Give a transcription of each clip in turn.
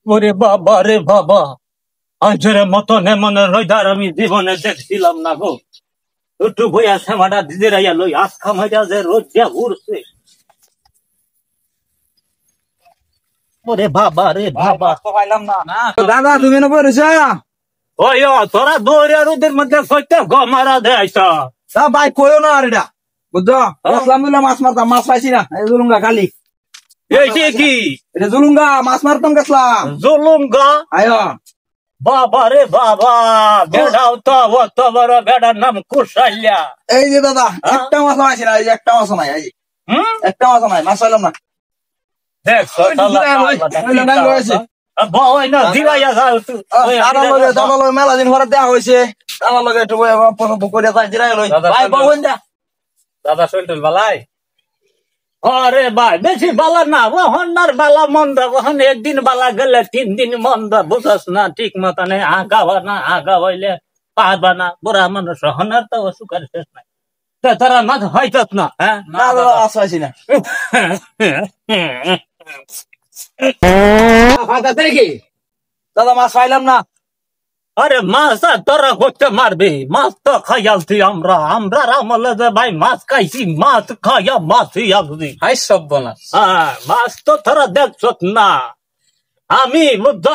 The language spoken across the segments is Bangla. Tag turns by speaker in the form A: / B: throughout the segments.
A: ওরে বাবা রে বাবা, আজের মতন এমন রোজার আমি জীবনে দেখছিলাম না গো। একটু বইয়া সেমাটা দিদি রাইয়া লই আজ খামাইয়া যে রোজ দিয়া ঘুরছে। ওরে বাবা রে বাবা,
B: পাইলাম না।
C: দাদা তুমি না পড়েছ?
A: ওই তোরা দৌড়িয়া রোদের মধ্যে সইতে গমারা দেয়ছ।
C: ভাই কইও না আর এটা বুঝছো, আলহামদুলিল্লাহ মাছ মারতাম, মাছ পাইছি না। এই জুলুঙ্গা খালি
A: এইটি কি
C: এটা জুলুঙ্গা, মাছ মারতাম গেছিলাম।
A: জুলুঙ্গা?
C: আয়ো
A: বাবা রে বাবা, বেড়াও তো অত বড় বেড়ার নাম কুশাইয়া।
C: এই যে দাদা একটা মাছ পাইছি না, এই যে একটা মাছ নাই, এই যে একটা মাছ নাই, মাছ পাইলাম না।
A: দেখছো
C: মেলা দিন পরে দেওয়া হয়েছে, আমার লগে একটু
B: দাদা শৈল বালাই।
A: আরে ভাই বেশি বালা না, ওহনার বালা মন্দা, ওহন একদিন বালা গেলে 3 দিন মন্দা, বুঝাস না ঠিক মতনে আগাবা না, আগা হইলে পাবা না। বুড়া মানুষ হনার তো অসুখের শেষ নাই। তারা মাছ হইতাস না? হ্যাঁ
C: মাছ পাইছি না। দাদা মাছ পাইলাম না।
A: আরে মাছ তোরা করতে মারবি, মাছ তো খাইয়াছি আমরা। আমরা আমলে যে ভাই মাছ খাইছি, মাছ খাইয়া মাছই আসছি।
B: হাই সব বনাস।
A: হ্যাঁ, মাছ তো তোরা দেখছ না। আমি বুঝ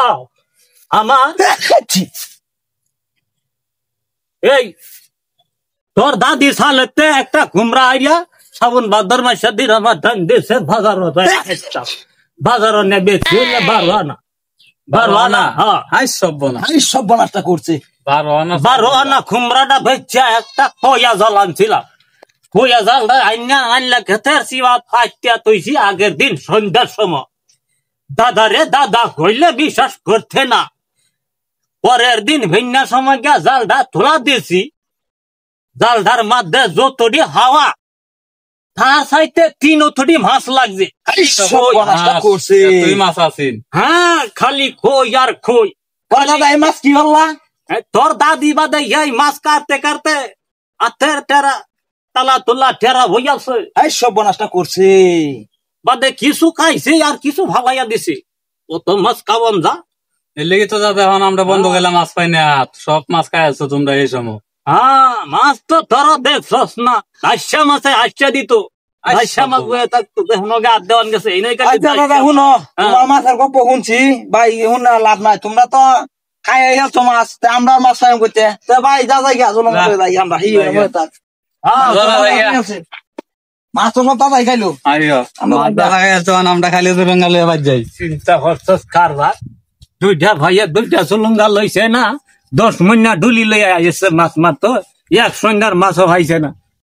A: আমার এই তোর দাদি সালেতে একটা কুমড়া আইয়া শ্রাবণ ভাদ্র মাসে দিন আমার ধান দিয়েছে বাজার নেবে 12 আনা। 12 আনা? হ্যাঁ,
B: হাই সব বনাস।
C: আমি সব বনাসটা করছি।
A: 12 আনা কুমড়াটা বেচা একটা কয়া জাল আনছিলাম। কয়া জালটা আনলা খেতের সিবা ফাইটিয়া তৈছি আগের দিন সন্ধ্যার সময়। দাদা রে দাদা কইলে বিশ্বাস করতে না। পরের দিন ভিন্না সময় গিয়া জালটা তোলা দিয়েছি, জালটার মধ্যে যতটি হাওয়া তার সাইতে 3 অতটি মাছ লাগছে।
B: তুই মাছ আছিস?
A: হ্যাঁ, খালি খই আর খই।
C: দাদা এই মাছ কি হল্লা?
A: তোর দাদি বাদে এই মাছ কাটতে কাটতে আতের টেরা তালা তোলা টেরা হইয়াছে।
C: এই সব বনাসটা করছে।
A: বাদে কিছু খাইছে আর কিছু ভালাইয়া দিছে। ও তো মাছ খাওয়াম যা।
B: এর লেগে তো দাদা এখন আমরা বন্ধ গেলাম, মাছ পাই না। সব মাছ খাই আছো তোমরা এই সময়।
A: হ্যাঁ, মাছ তো তোরা দেখছস না। আইসা মাছে আইসা দিত, আইসা মাছ বয়ে থাকতো, দেখুন হাত দেওয়ান গেছে। এই নাই
C: দাদা শুনো, তোমার মাছের গপ্প শুনছি ভাই, শুন না লাভ নাই। তোমরা তো খাই গেছো মাছ, আমরা মাছ খাই করতে ভাই যা যাই আমরা মাছ তো সব দাদাই খাইলো।
B: আমরা খাইলে তো বেঙ্গালে বাদ যাই।
A: চিন্তা করছস কারবার। 2টা ভাইয়া 2টা চুলুঙ্গা লইছে না, 10 মইনা ডুলি লইয়া আইছে মাছ মারতো। এক সন্ধ্যার মাছও খাইছে না।